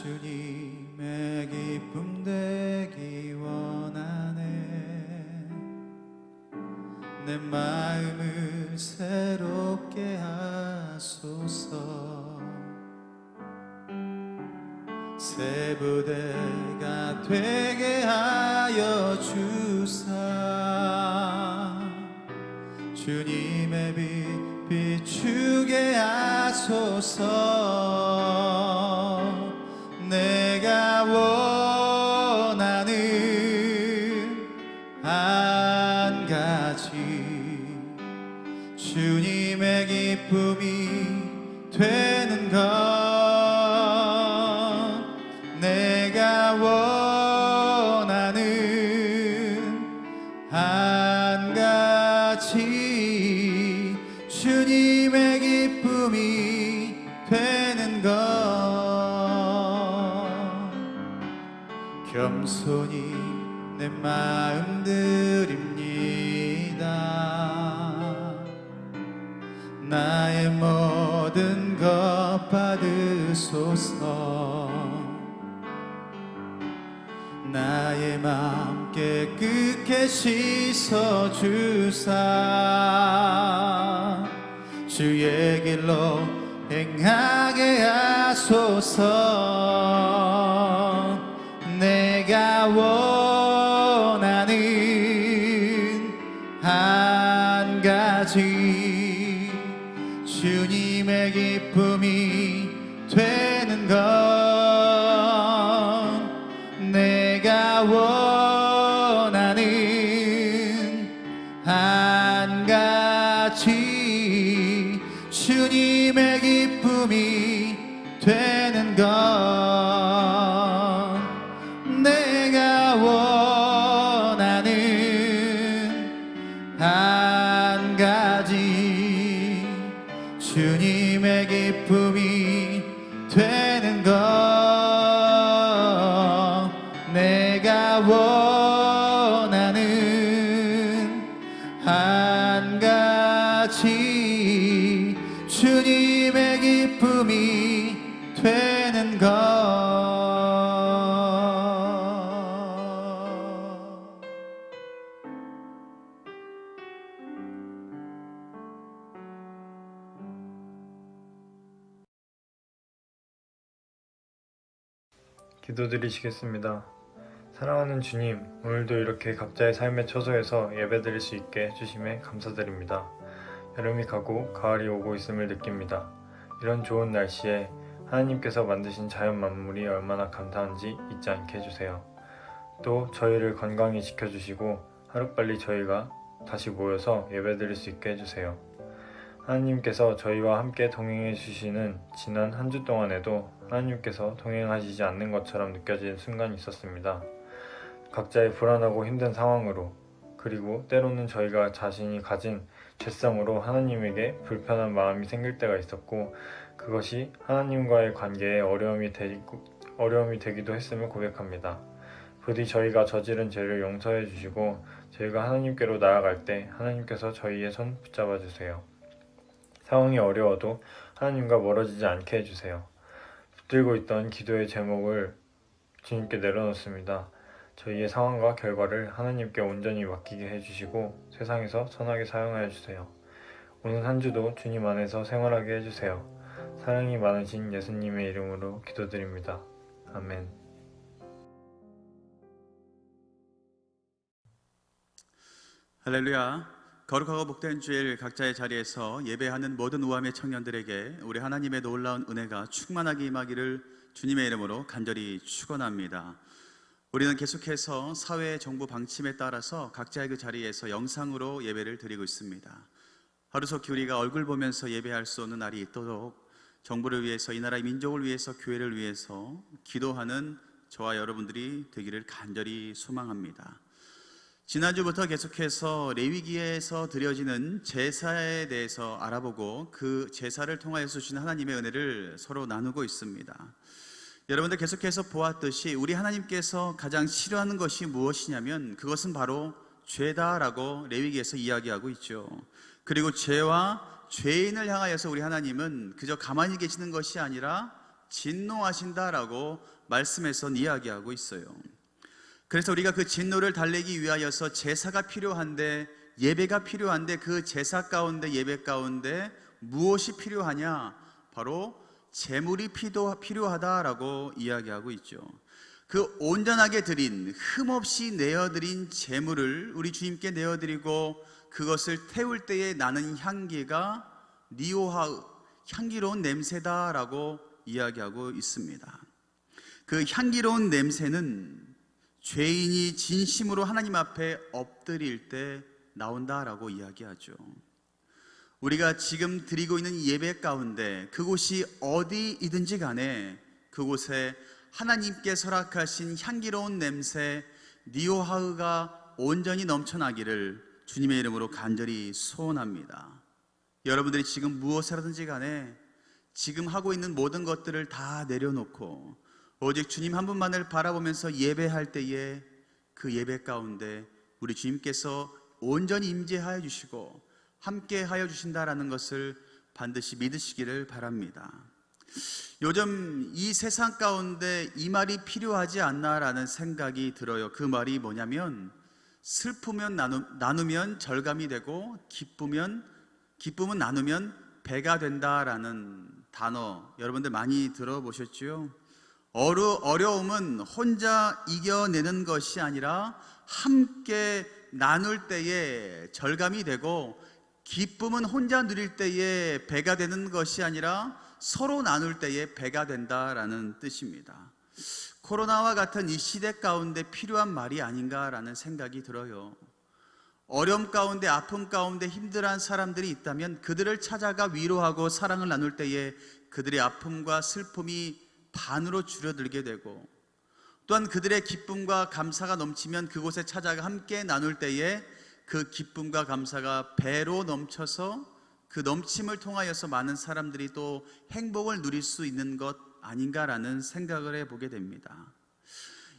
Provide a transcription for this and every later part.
주님의 기쁨 되기 원하네. 내 마음을 새롭게 하소서. 새 부대가 되게 하여 주사 주님의 빛 비추게 하소서. 내가 원하는 한 가지 주님의 기쁨이 되는 것. 내가 원하는 한 가지 주님의 기쁨이 되는 것. 겸손히 내 마음 드립니다. 나의 모든 것 받으소서. 나의 맘 깨끗게 씻어주사 주의 길로 행하게 하소서. 내가 원하는 한 가지 주님의 기쁨이 되는 것. 내가 원하는 한 가지 주님의 기쁨이 되는 것. 내가 원하는 한 가지 주님의 기쁨이 되는 것. 내가 원하는 한 가지 주님의 기쁨이 되는 것. 기도드리시겠습니다. 사랑하는 주님, 오늘도 이렇게 각자의 삶의 처소에서 예배드릴 수 있게 해주심에 감사드립니다. 여름이 가고 가을이 오고 있음을 느낍니다. 이런 좋은 날씨에 하나님께서 만드신 자연 만물이 얼마나 감사한지 잊지 않게 해주세요. 또 저희를 건강히 지켜주시고 하루빨리 저희가 다시 모여서 예배드릴 수 있게 해주세요. 하나님께서 저희와 함께 동행해 주시는 지난 한 주 동안에도 하나님께서 동행하시지 않는 것처럼 느껴지는 순간이 있었습니다. 각자의 불안하고 힘든 상황으로, 그리고 때로는 저희가 자신이 가진 죄성으로 하나님에게 불편한 마음이 생길 때가 있었고, 그것이 하나님과의 관계에 어려움이 되기도 했음을 고백합니다. 부디 저희가 저지른 죄를 용서해 주시고 저희가 하나님께로 나아갈 때 하나님께서 저희의 손 붙잡아 주세요. 상황이 어려워도 하나님과 멀어지지 않게 해주세요. 붙들고 있던 기도의 제목을 주님께 내려놓습니다. 저희의 상황과 결과를 하나님께 온전히 맡기게 해주시고 세상에서 선하게 사용하여 주세요. 오늘 한 주도 주님 안에서 생활하게 해주세요. 사랑이 많으신 예수님의 이름으로 기도드립니다. 아멘. 할렐루야. 거룩하고 복된 주일 각자의 자리에서 예배하는 모든 우함의 청년들에게 우리 하나님의 놀라운 은혜가 충만하게 임하기를 주님의 이름으로 간절히 축원합니다. 우리는 계속해서 사회 정부 방침에 따라서 각자의 그 자리에서 영상으로 예배를 드리고 있습니다. 하루속히 우리가 얼굴 보면서 예배할 수 없는 날이 있도록 정부를 위해서, 이 나라의 민족을 위해서, 교회를 위해서 기도하는 저와 여러분들이 되기를 간절히 소망합니다. 지난주부터 계속해서 레위기에서 드려지는 제사에 대해서 알아보고 그 제사를 통하여서 주신 하나님의 은혜를 서로 나누고 있습니다. 여러분들 계속해서 보았듯이 우리 하나님께서 가장 싫어하는 것이 무엇이냐면 그것은 바로 죄다라고 레위기에서 이야기하고 있죠. 그리고 죄와 죄인을 향하여서 우리 하나님은 그저 가만히 계시는 것이 아니라 진노하신다라고 말씀에서 이야기하고 있어요. 그래서 우리가 그 진노를 달래기 위하여서 제사가 필요한데, 예배가 필요한데, 그 제사 가운데, 예배 가운데 무엇이 필요하냐? 바로 제물이 필요하다라고 이야기하고 있죠. 그 온전하게 드린, 흠없이 내어드린 제물을 우리 주님께 내어드리고 그것을 태울 때에 나는 향기가 니오하으, 향기로운 냄새다라고 이야기하고 있습니다. 그 향기로운 냄새는 죄인이 진심으로 하나님 앞에 엎드릴 때 나온다라고 이야기하죠. 우리가 지금 드리고 있는 예배 가운데 그곳이 어디이든지 간에 그곳에 하나님께 허락하신 향기로운 냄새 니오하으가 온전히 넘쳐나기를 주님의 이름으로 간절히 소원합니다. 여러분들이 지금 무엇을 하든지 간에 지금 하고 있는 모든 것들을 다 내려놓고 오직 주님 한 분만을 바라보면서 예배할 때에 그 예배 가운데 우리 주님께서 온전히 임재하여 주시고 함께 하여 주신다라는 것을 반드시 믿으시기를 바랍니다. 요즘 이 세상 가운데 이 말이 필요하지 않나라는 생각이 들어요. 그 말이 뭐냐면 슬프면 나누면 절감이 되고 기쁨은 나누면 배가 된다라는 단어 여러분들 많이 들어보셨죠? 어려움은 혼자 이겨내는 것이 아니라 함께 나눌 때에 절감이 되고, 기쁨은 혼자 누릴 때에 배가 되는 것이 아니라 서로 나눌 때에 배가 된다라는 뜻입니다. 코로나와 같은 이 시대 가운데 필요한 말이 아닌가라는 생각이 들어요. 어려움 가운데, 아픔 가운데 힘들어한 사람들이 있다면 그들을 찾아가 위로하고 사랑을 나눌 때에 그들의 아픔과 슬픔이 반으로 줄어들게 되고, 또한 그들의 기쁨과 감사가 넘치면 그곳에 찾아가 함께 나눌 때에 그 기쁨과 감사가 배로 넘쳐서 그 넘침을 통하여서 많은 사람들이 또 행복을 누릴 수 있는 것 아닌가라는 생각을 해보게 됩니다.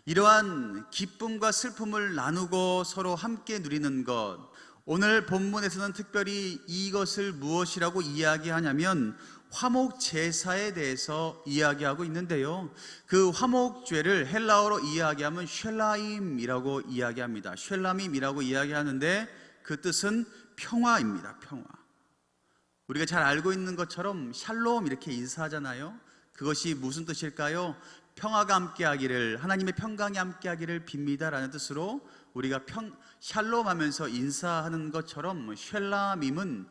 이러한 기쁨과 슬픔을 나누고 서로 함께 누리는 것, 오늘 본문에서는 특별히 이것을 무엇이라고 이야기하냐면 화목제사에 대해서 이야기하고 있는데요, 그 화목죄를 헬라어로 이야기하면 쉘라임이라고 이야기합니다. 쉘라임이라고 이야기하는데 그 뜻은 평화입니다. 평화. 우리가 잘 알고 있는 것처럼 샬롬 이렇게 인사하잖아요. 그것이 무슨 뜻일까요? 평화가 함께하기를, 하나님의 평강이 함께하기를 빕니다라는 뜻으로 우리가 샬롬 하면서 인사하는 것처럼 쉘라밈은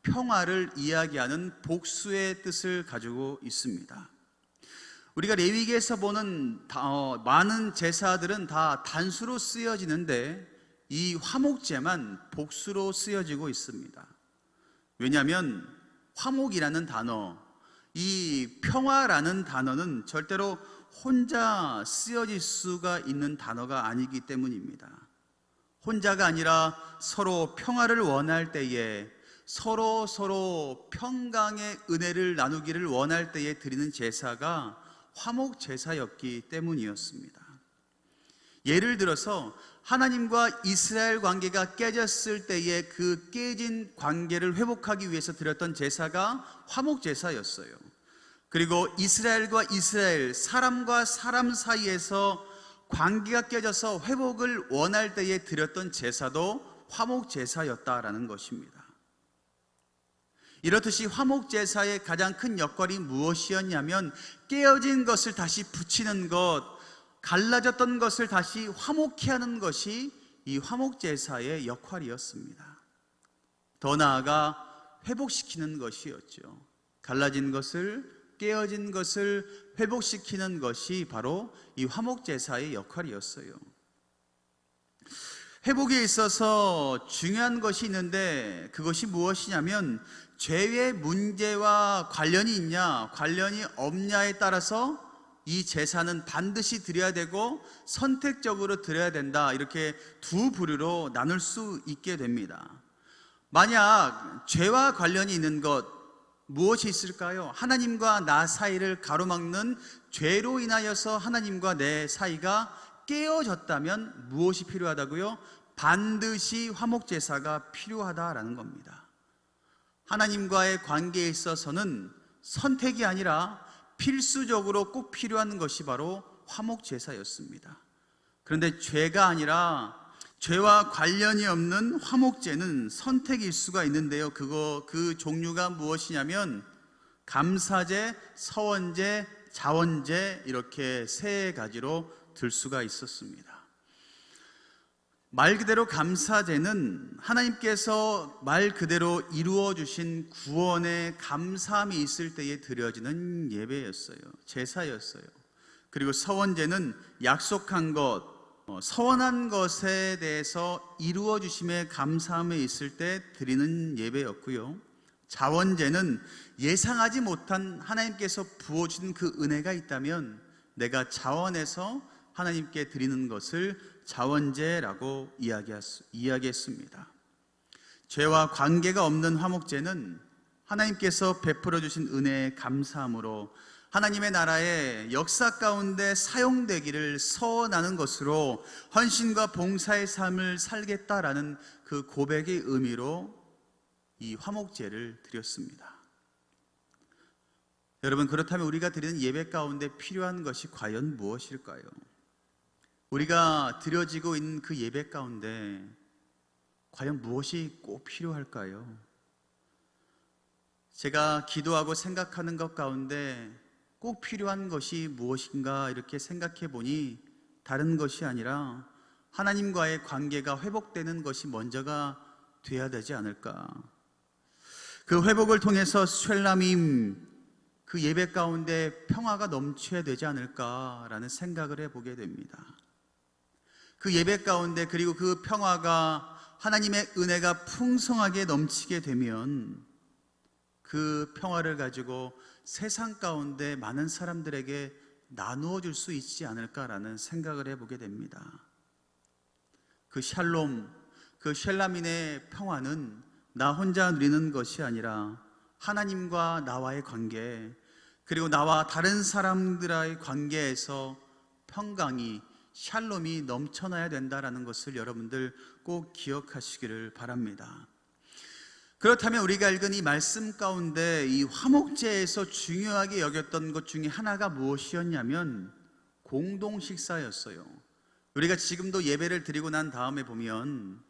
평화를 이야기하는 복수의 뜻을 가지고 있습니다. 우리가 레위기에서 보는 많은 제사들은 다 단수로 쓰여지는데 이 화목제만 복수로 쓰여지고 있습니다. 왜냐하면 화목이라는 단어, 이 평화라는 단어는 절대로 혼자 쓰여질 수가 있는 단어가 아니기 때문입니다. 혼자가 아니라 서로 평화를 원할 때에, 서로 평강의 은혜를 나누기를 원할 때에 드리는 제사가 화목제사였기 때문이었습니다. 예를 들어서 하나님과 이스라엘 관계가 깨졌을 때에 그 깨진 관계를 회복하기 위해서 드렸던 제사가 화목제사였어요. 그리고 이스라엘과 이스라엘, 사람과 사람 사이에서 관계가 깨져서 회복을 원할 때에 드렸던 제사도 화목제사였다라는 것입니다. 이렇듯이 화목제사의 가장 큰 역할이 무엇이었냐면 깨어진 것을 다시 붙이는 것, 갈라졌던 것을 다시 화목케 하는 것이 이 화목제사의 역할이었습니다. 더 나아가 회복시키는 것이었죠. 갈라진 것을, 깨어진 것을 회복시키는 것이 바로 이 화목제사의 역할이었어요. 회복에 있어서 중요한 것이 있는데 그것이 무엇이냐면 죄의 문제와 관련이 있냐, 관련이 없냐에 따라서 이 제사는 반드시 드려야 되고 선택적으로 드려야 된다, 이렇게 두 부류로 나눌 수 있게 됩니다. 만약 죄와 관련이 있는 것, 무엇이 있을까요? 하나님과 나 사이를 가로막는 죄로 인하여서 하나님과 내 사이가 깨어졌다면 무엇이 필요하다고요? 반드시 화목제사가 필요하다라는 겁니다. 하나님과의 관계에 있어서는 선택이 아니라 필수적으로 꼭 필요한 것이 바로 화목 제사였습니다. 그런데 죄가 아니라 죄와 관련이 없는 화목제는 선택일 수가 있는데요. 그 종류가 무엇이냐면 감사제, 서원제, 자원제 이렇게 세 가지로 들 수가 있었습니다. 말 그대로 감사제는 하나님께서 말 그대로 이루어 주신 구원의 감사함이 있을 때에 드려지는 예배였어요. 제사였어요. 그리고 서원제는 약속한 것, 서원한 것에 대해서 이루어 주심의 감사함이 있을 때 드리는 예배였고요. 자원제는 예상하지 못한 하나님께서 부어주신 그 은혜가 있다면 내가 자원해서 하나님께 드리는 것을 자원제라고 이야기했습니다. 죄와 관계가 없는 화목제는 하나님께서 베풀어 주신 은혜에 감사함으로 하나님의 나라의 역사 가운데 사용되기를 서원하는 것으로 헌신과 봉사의 삶을 살겠다라는 그 고백의 의미로 이 화목제를 드렸습니다. 여러분, 그렇다면 우리가 드리는 예배 가운데 필요한 것이 과연 무엇일까요? 우리가 드려지고 있는 그 예배 가운데 과연 무엇이 꼭 필요할까요? 제가 기도하고 생각하는 것 가운데 꼭 필요한 것이 무엇인가 이렇게 생각해 보니 다른 것이 아니라 하나님과의 관계가 회복되는 것이 먼저가 돼야 되지 않을까. 그 회복을 통해서 쉘라밈, 그 예배 가운데 평화가 넘쳐야 되지 않을까라는 생각을 해보게 됩니다. 그 예배 가운데 그리고 그 평화가 하나님의 은혜가 풍성하게 넘치게 되면 그 평화를 가지고 세상 가운데 많은 사람들에게 나누어 줄 수 있지 않을까라는 생각을 해보게 됩니다. 그 샬롬, 그 쉘라민의 평화는 나 혼자 누리는 것이 아니라 하나님과 나와의 관계, 그리고 나와 다른 사람들의 관계에서 평강이, 샬롬이 넘쳐나야 된다는 것을 여러분들 꼭 기억하시기를 바랍니다. 그렇다면 우리가 읽은 이 말씀 가운데 이 화목제에서 중요하게 여겼던 것 중에 하나가 무엇이었냐면 공동 식사였어요. 우리가 지금도 예배를 드리고 난 다음에 보면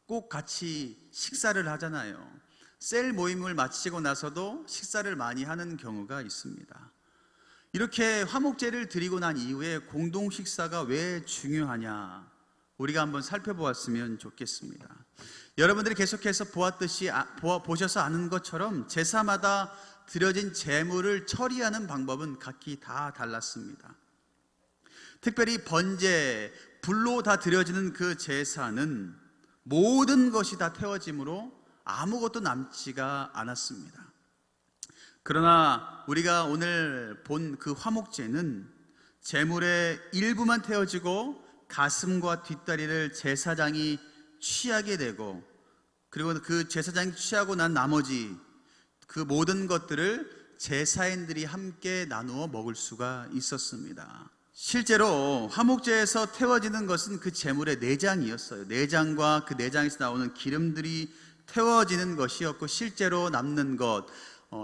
꼭 같이 식사를 하잖아요. 셀 모임을 마치고 나서도 식사를 많이 하는 경우가 있습니다. 이렇게 화목제를 드리고 난 이후에 공동 식사가 왜 중요하냐, 우리가 한번 살펴보았으면 좋겠습니다. 여러분들이 계속해서 보셔서 아는 것처럼 제사마다 드려진 제물을 처리하는 방법은 각기 다 달랐습니다. 특별히 번제, 불로 다 드려지는 그 제사는 모든 것이 다 태워짐으로 아무것도 남지가 않았습니다. 그러나 우리가 오늘 본 그 화목제는 제물의 일부만 태워지고 가슴과 뒷다리를 제사장이 취하게 되고, 그리고 그 제사장이 취하고 난 나머지 그 모든 것들을 제사인들이 함께 나누어 먹을 수가 있었습니다. 실제로 화목제에서 태워지는 것은 그 제물의 내장이었어요. 내장과 그 내장에서 나오는 기름들이 태워지는 것이었고, 실제로 남는 것,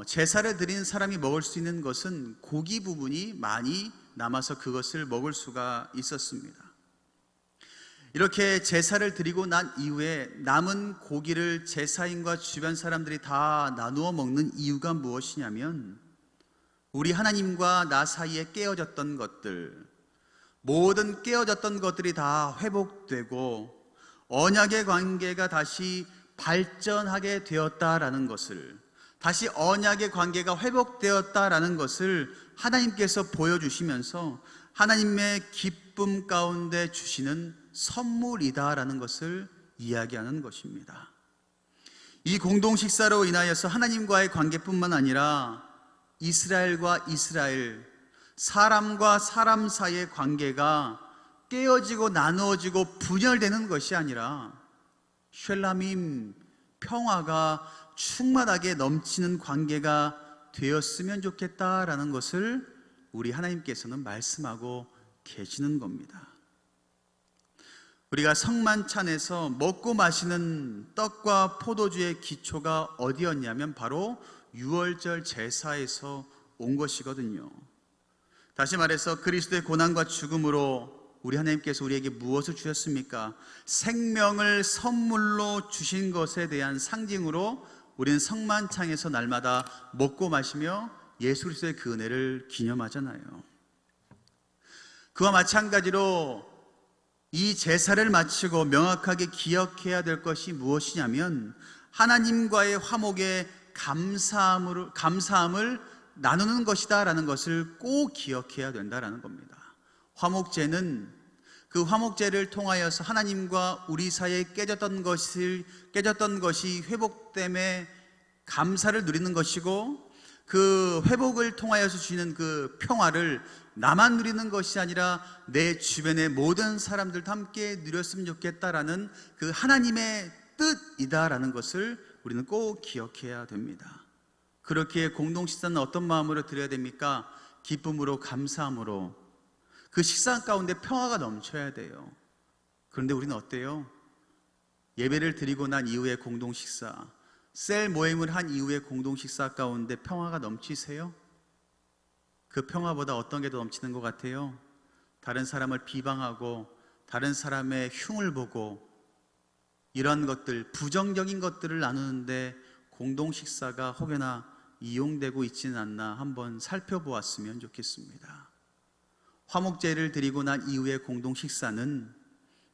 제사를 드린 사람이 먹을 수 있는 것은 고기 부분이 많이 남아서 그것을 먹을 수가 있었습니다. 이렇게 제사를 드리고 난 이후에 남은 고기를 제사인과 주변 사람들이 다 나누어 먹는 이유가 무엇이냐면, 우리 하나님과 나 사이에 깨어졌던 것들, 모든 깨어졌던 것들이 다 회복되고 언약의 관계가 다시 발전하게 되었다라는 것을, 다시 언약의 관계가 회복되었다라는 것을 하나님께서 보여주시면서 하나님의 기쁨 가운데 주시는 선물이다라는 것을 이야기하는 것입니다. 이 공동 식사로 인하여서 하나님과의 관계뿐만 아니라 이스라엘과 이스라엘, 사람과 사람 사이의 관계가 깨어지고 나누어지고 분열되는 것이 아니라 쉘라밈, 평화가 충만하게 넘치는 관계가 되었으면 좋겠다라는 것을 우리 하나님께서는 말씀하고 계시는 겁니다. 우리가 성만찬에서 먹고 마시는 떡과 포도주의 기초가 어디였냐면 바로 유월절 제사에서 온 것이거든요. 다시 말해서 그리스도의 고난과 죽음으로 우리 하나님께서 우리에게 무엇을 주셨습니까? 생명을 선물로 주신 것에 대한 상징으로 우리는 성만창에서 날마다 먹고 마시며 예수 그리스도의 그 은혜를 기념하잖아요. 그와 마찬가지로 이 제사를 마치고 명확하게 기억해야 될 것이 무엇이냐면 하나님과의 화목의 감사함을 나누는 것이다 라는 것을 꼭 기억해야 된다라는 겁니다. 화목제는 그 화목제를 통하여서 하나님과 우리 사이에 깨졌던 것이 회복됨에 감사를 누리는 것이고, 그 회복을 통하여서 주시는 그 평화를 나만 누리는 것이 아니라 내 주변의 모든 사람들도 함께 누렸으면 좋겠다라는 그 하나님의 뜻이다라는 것을 우리는 꼭 기억해야 됩니다. 그렇기에 공동식사는 어떤 마음으로 드려야 됩니까? 기쁨으로, 감사함으로. 그 식사 가운데 평화가 넘쳐야 돼요. 그런데 우리는 어때요? 예배를 드리고 난 이후에 공동식사, 셀 모임을 한 이후에 공동식사 가운데 평화가 넘치세요? 그 평화보다 어떤 게 더 넘치는 것 같아요? 다른 사람을 비방하고 다른 사람의 흉을 보고 이런 것들, 부정적인 것들을 나누는데 공동식사가 혹여나 이용되고 있지는 않나 한번 살펴보았으면 좋겠습니다. 화목제를 드리고 난 이후의 공동식사는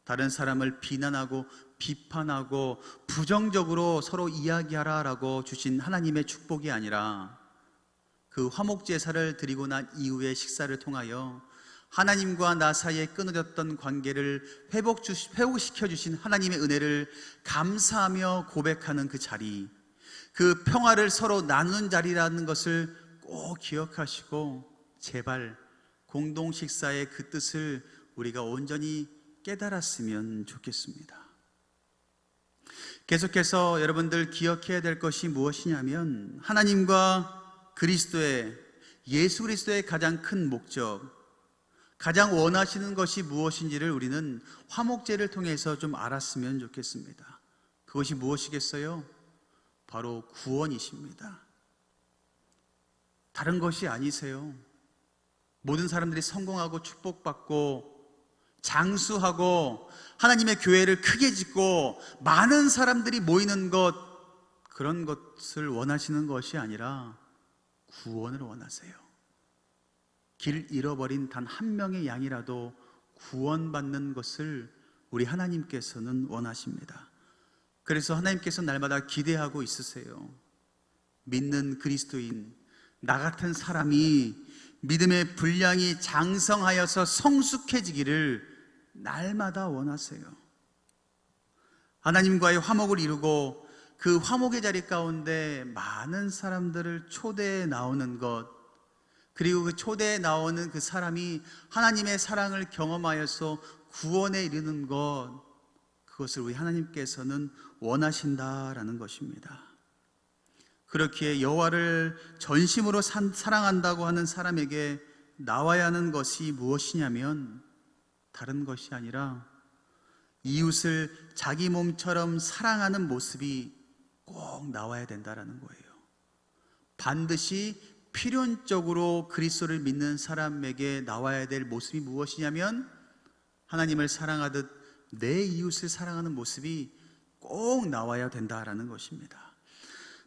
다른 사람을 비난하고 비판하고 부정적으로 서로 이야기하라라고 주신 하나님의 축복이 아니라, 그 화목제사를 드리고 난 이후의 식사를 통하여 하나님과 나 사이에 끊어졌던 관계를 회복시켜 주신 하나님의 은혜를 감사하며 고백하는 그 자리, 그 평화를 서로 나누는 자리라는 것을 꼭 기억하시고, 제발 공동식사의 그 뜻을 우리가 온전히 깨달았으면 좋겠습니다. 계속해서 여러분들 기억해야 될 것이 무엇이냐면, 하나님과 그리스도의, 예수 그리스도의 가장 큰 목적, 가장 원하시는 것이 무엇인지를 우리는 화목제를 통해서 좀 알았으면 좋겠습니다. 그것이 무엇이겠어요? 바로 구원이십니다. 다른 것이 아니세요. 모든 사람들이 성공하고 축복받고 장수하고 하나님의 교회를 크게 짓고 많은 사람들이 모이는 것, 그런 것을 원하시는 것이 아니라 구원을 원하세요. 길 잃어버린 단 한 명의 양이라도 구원받는 것을 우리 하나님께서는 원하십니다. 그래서 하나님께서 날마다 기대하고 있으세요. 믿는 그리스도인, 나 같은 사람이 믿음의 분량이 장성하여서 성숙해지기를 날마다 원하세요. 하나님과의 화목을 이루고 그 화목의 자리 가운데 많은 사람들을 초대해 나오는 것, 그리고 그 초대해 나오는 그 사람이 하나님의 사랑을 경험하여서 구원에 이르는 것, 그것을 우리 하나님께서는 원하신다라는 것입니다. 그렇기에 여호와를 전심으로 사랑한다고 하는 사람에게 나와야 하는 것이 무엇이냐면, 다른 것이 아니라 이웃을 자기 몸처럼 사랑하는 모습이 꼭 나와야 된다라는 거예요. 반드시 필연적으로 그리스도를 믿는 사람에게 나와야 될 모습이 무엇이냐면, 하나님을 사랑하듯 내 이웃을 사랑하는 모습이 꼭 나와야 된다라는 것입니다.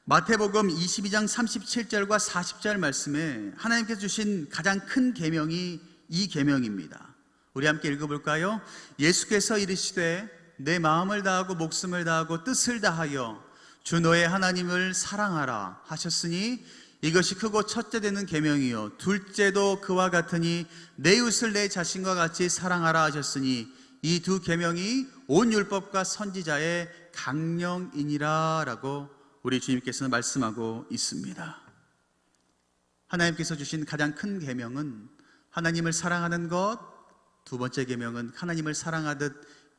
마태복음 22장 37절과 40절 말씀에 하나님께서 주신 가장 큰 계명이 이 계명입니다. 우리 함께 읽어볼까요? 예수께서 이르시되 내 마음을 다하고 목숨을 다하고 뜻을 다하여 주 너의 하나님을 사랑하라 하셨으니 이것이 크고 첫째 되는 계명이요 둘째도 그와 같으니 내 이웃을 내 자신과 같이 사랑하라 하셨으니 이 두 계명이 온 율법과 선지자의 강령이니라 라고 우리 주님께서는 말씀하고 있습니다. 하나님께서 주신 가장 큰 계명은 하나님을 사랑하는 것, 두 번째 계명은 하나님을 사랑하듯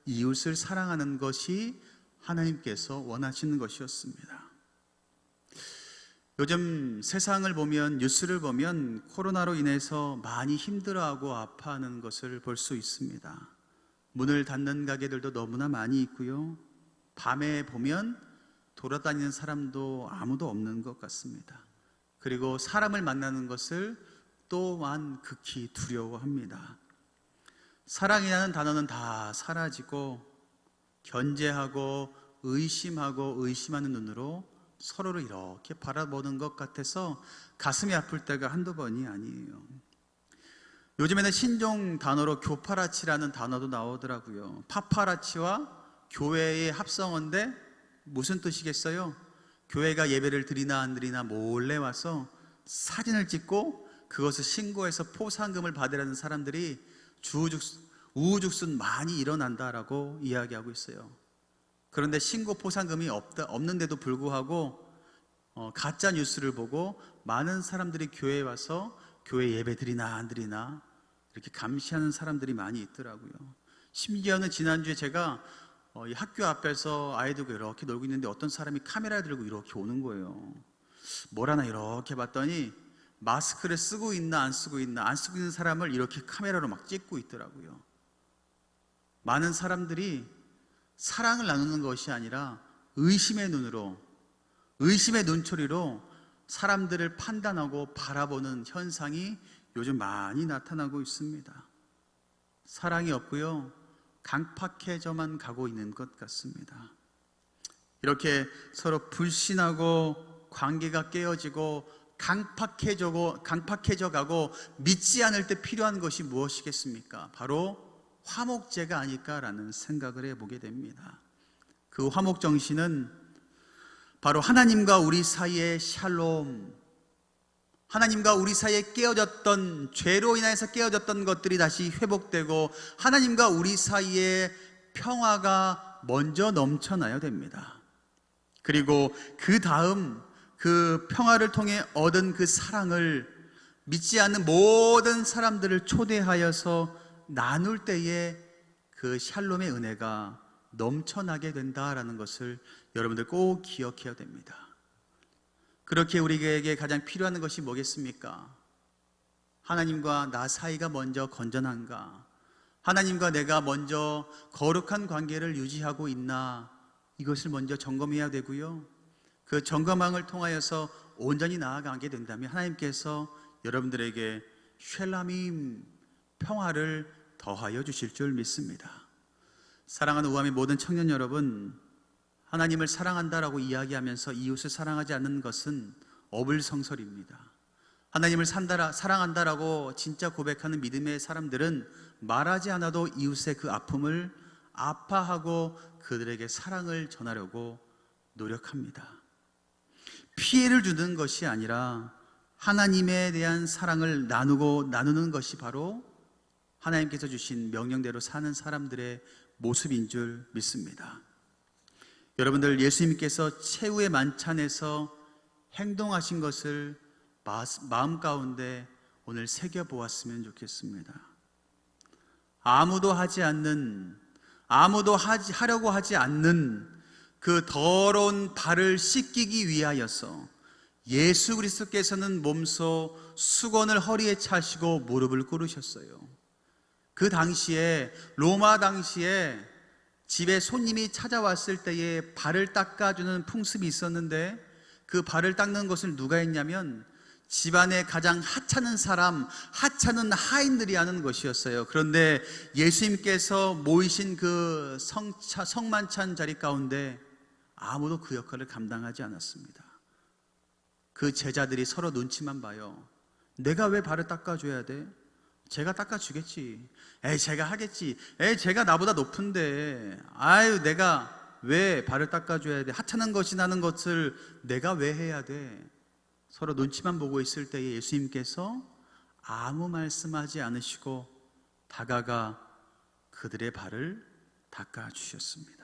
이웃을 사랑하는 것이 하나님께서 원하시는 것이었습니다. 요즘 세상을 보면, 뉴스를 보면 코로나로 인해서 많이 힘들어하고 아파하는 것을 볼 수 있습니다. 문을 닫는 가게들도 너무나 많이 있고요, 밤에 보면 돌아다니는 사람도 아무도 없는 것 같습니다. 그리고 사람을 만나는 것을 또한 극히 두려워합니다. 사랑이라는 단어는 다 사라지고 견제하고 의심하고 의심하는 눈으로 서로를 이렇게 바라보는 것 같아서 가슴이 아플 때가 한두 번이 아니에요. 요즘에는 신종 단어로 교파라치라는 단어도 나오더라고요. 파파라치와 교회의 합성어인데 무슨 뜻이겠어요? 교회가 예배를 드리나 안 드리나 몰래 와서 사진을 찍고 그것을 신고해서 포상금을 받으려는 사람들이 우후죽순 많이 일어난다라고 이야기하고 있어요. 그런데 신고 포상금이 없는데도 불구하고 가짜 뉴스를 보고 많은 사람들이 교회에 와서 교회 예배 드리나 안 드리나 이렇게 감시하는 사람들이 많이 있더라고요. 심지어는 지난주에 제가 이 학교 앞에서 아이들과 이렇게 놀고 있는데 어떤 사람이 카메라 들고 이렇게 오는 거예요. 뭘 하나 이렇게 봤더니 마스크를 쓰고 있나 안 쓰고 있는 사람을 이렇게 카메라로 막 찍고 있더라고요. 많은 사람들이 사랑을 나누는 것이 아니라 의심의 눈으로, 의심의 눈초리로 사람들을 판단하고 바라보는 현상이 요즘 많이 나타나고 있습니다. 사랑이 없고요, 강팍해져만 가고 있는 것 같습니다. 이렇게 서로 불신하고 관계가 깨어지고 강팍해져 가고 믿지 않을 때 필요한 것이 무엇이겠습니까? 바로 화목제가 아닐까라는 생각을 해보게 됩니다. 그 화목 정신은 바로 하나님과 우리 사이의 샬롬, 하나님과 우리 사이에 깨어졌던, 죄로 인해서 깨어졌던 것들이 다시 회복되고 하나님과 우리 사이에 평화가 먼저 넘쳐나야 됩니다. 그리고 그 다음 그 평화를 통해 얻은 그 사랑을 믿지 않는 모든 사람들을 초대하여서 나눌 때에 그 샬롬의 은혜가 넘쳐나게 된다라는 것을 여러분들 꼭 기억해야 됩니다. 그렇게 우리에게 가장 필요한 것이 뭐겠습니까? 하나님과 나 사이가 먼저 건전한가? 하나님과 내가 먼저 거룩한 관계를 유지하고 있나? 이것을 먼저 점검해야 되고요. 그 점검함을 통하여서 온전히 나아가게 된다면 하나님께서 여러분들에게 쉘라밈, 평화를 더하여 주실 줄 믿습니다. 사랑하는 우아미 모든 청년 여러분, 하나님을 사랑한다라고 이야기하면서 이웃을 사랑하지 않는 것은 어불성설입니다. 하나님을 사랑한다라고 진짜 고백하는 믿음의 사람들은 말하지 않아도 이웃의 그 아픔을 아파하고 그들에게 사랑을 전하려고 노력합니다. 피해를 주는 것이 아니라 하나님에 대한 사랑을 나누는 것이 바로 하나님께서 주신 명령대로 사는 사람들의 모습인 줄 믿습니다. 여러분들, 예수님께서 최후의 만찬에서 행동하신 것을 마음 가운데 오늘 새겨보았으면 좋겠습니다. 아무도 하려고 하지 않는 그 더러운 발을 씻기기 위하여서 예수 그리스도께서는 몸소 수건을 허리에 차시고 무릎을 꿇으셨어요. 그 당시에, 로마 당시에 집에 손님이 찾아왔을 때에 발을 닦아주는 풍습이 있었는데 그 발을 닦는 것을 누가 했냐면 집안에 가장 하찮은 사람, 하찮은 하인들이 하는 것이었어요. 그런데 예수님께서 모이신 그 성만찬 자리 가운데 아무도 그 역할을 감당하지 않았습니다. 그 제자들이 서로 눈치만 봐요. 내가 왜 발을 닦아줘야 돼? 제가 닦아주겠지. 제가 하겠지. 제가 나보다 높은데 내가 왜 발을 닦아줘야 돼? 하찮은 것이 나는 것을 내가 왜 해야 돼? 서로 눈치만 보고 있을 때에 예수님께서 아무 말씀하지 않으시고 다가가 그들의 발을 닦아주셨습니다.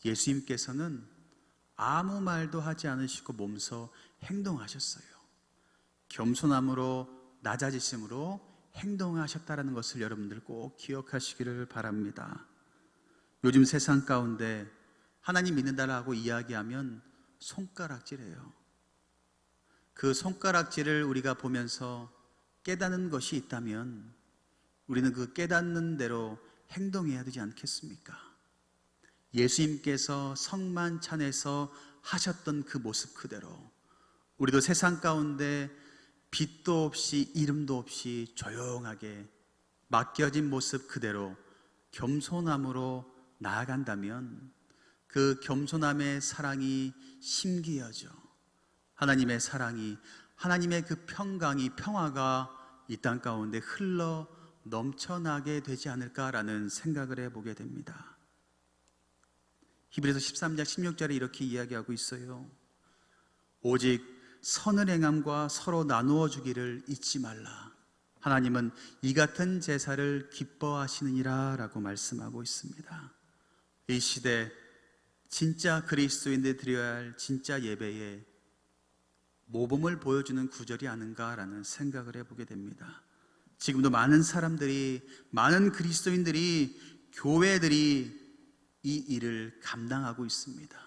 예수님께서는 아무 말도 하지 않으시고 몸소 행동하셨어요. 겸손함으로, 낮아지심으로 행동하셨다는 것을 여러분들 꼭 기억하시기를 바랍니다. 요즘 세상 가운데 하나님 믿는다라고 이야기하면 손가락질이에요. 그 손가락질을 우리가 보면서 깨닫는 것이 있다면 우리는 그 깨닫는 대로 행동해야 되지 않겠습니까? 예수님께서 성만찬에서 하셨던 그 모습 그대로 우리도 세상 가운데 빛도 없이 이름도 없이 조용하게 맡겨진 모습 그대로 겸손함으로 나아간다면 그 겸손함의 사랑이 심기어져 하나님의 사랑이, 하나님의 그 평강이, 평화가 이 땅 가운데 흘러 넘쳐나게 되지 않을까라는 생각을 해보게 됩니다. 히브리서 13장 16절에 이렇게 이야기하고 있어요. 오직 선을 행함과 서로 나누어 주기를 잊지 말라. 하나님은 이 같은 제사를 기뻐하시느니라 라고 말씀하고 있습니다. 이 시대 진짜 그리스도인들이 드려야 할 진짜 예배에 모범을 보여주는 구절이 아닌가라는 생각을 해보게 됩니다. 지금도 많은 사람들이, 많은 그리스도인들이, 교회들이 이 일을 감당하고 있습니다.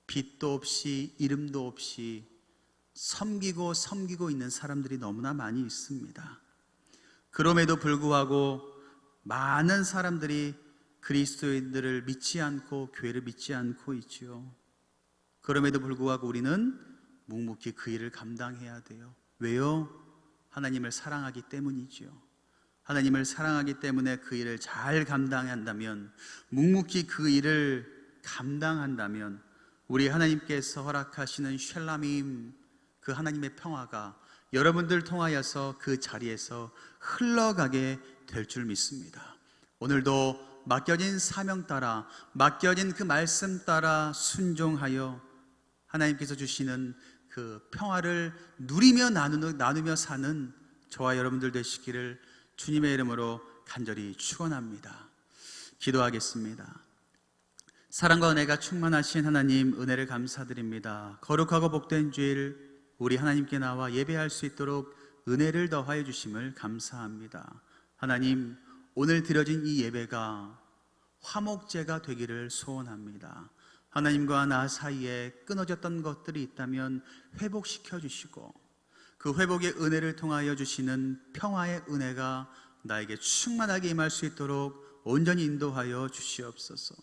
빛도 없이 이름도 없이 섬기고 있는 사람들이 너무나 많이 있습니다. 그럼에도 불구하고 많은 사람들이 그리스도인들을 믿지 않고 교회를 믿지 않고 있지요. 그럼에도 불구하고 우리는 묵묵히 그 일을 감당해야 돼요. 왜요? 하나님을 사랑하기 때문이지요. 하나님을 사랑하기 때문에 그 일을 잘 감당한다면, 묵묵히 그 일을 감당한다면 우리 하나님께서 허락하시는 샬람임, 그 하나님의 평화가 여러분들 통하여서 그 자리에서 흘러가게 될 줄 믿습니다. 오늘도 맡겨진 사명 따라, 맡겨진 그 말씀 따라 순종하여 하나님께서 주시는 그 평화를 누리며 나누며 사는 저와 여러분들 되시기를 주님의 이름으로 간절히 축원합니다. 기도하겠습니다. 사랑과 은혜가 충만하신 하나님, 은혜를 감사드립니다. 거룩하고 복된 주일 우리 하나님께 나와 예배할 수 있도록 은혜를 더하여 주심을 감사합니다. 하나님, 오늘 드려진 이 예배가 화목제가 되기를 소원합니다. 하나님과 나 사이에 끊어졌던 것들이 있다면 회복시켜 주시고, 그 회복의 은혜를 통하여 주시는 평화의 은혜가 나에게 충만하게 임할 수 있도록 온전히 인도하여 주시옵소서.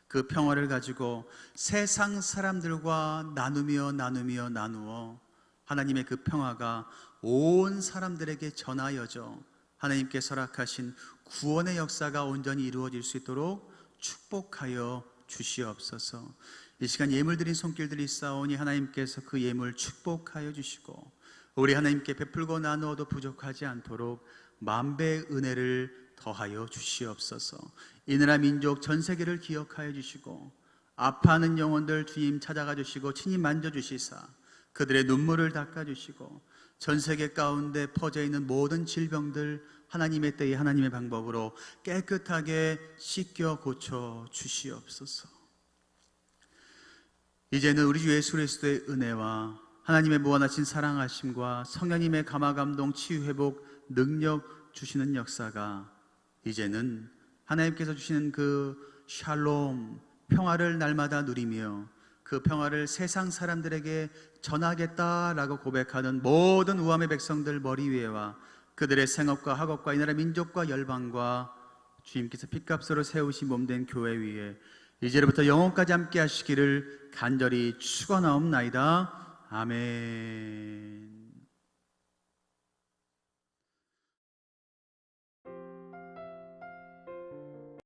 그 평화를 가지고 세상 사람들과 나누어 하나님의 그 평화가 온 사람들에게 전하여져 하나님께서 허락하신 구원의 역사가 온전히 이루어질 수 있도록 축복하여 주시옵소서. 이 시간 예물 드린 손길들이 있사오니 하나님께서 그 예물 축복하여 주시고, 우리 하나님께 베풀고 나누어도 부족하지 않도록 만배의 은혜를 더하여 주시옵소서. 이 나라 민족 전 세계를 기억하여 주시고, 아파하는 영혼들 주님 찾아가 주시고 친히 만져주시사 그들의 눈물을 닦아주시고, 전 세계 가운데 퍼져 있는 모든 질병들 하나님의 때에 하나님의 방법으로 깨끗하게 씻겨 고쳐 주시옵소서. 이제는 우리 주 예수 그리스도의 은혜와 하나님의 무한하신 사랑하심과 성령님의 감화감동 치유회복 능력 주시는 역사가 이제는 하나님께서 주시는 그 샬롬 평화를 날마다 누리며 그 평화를 세상 사람들에게 전하겠다라고 고백하는 모든 우함의 백성들 머리 위에와 그들의 생업과 학업과 이 나라 민족과 열방과 주님께서 핏값으로 세우신 몸된 교회 위에 이제로부터 영원까지 함께 하시기를 간절히 축원하옵나이다. 아멘.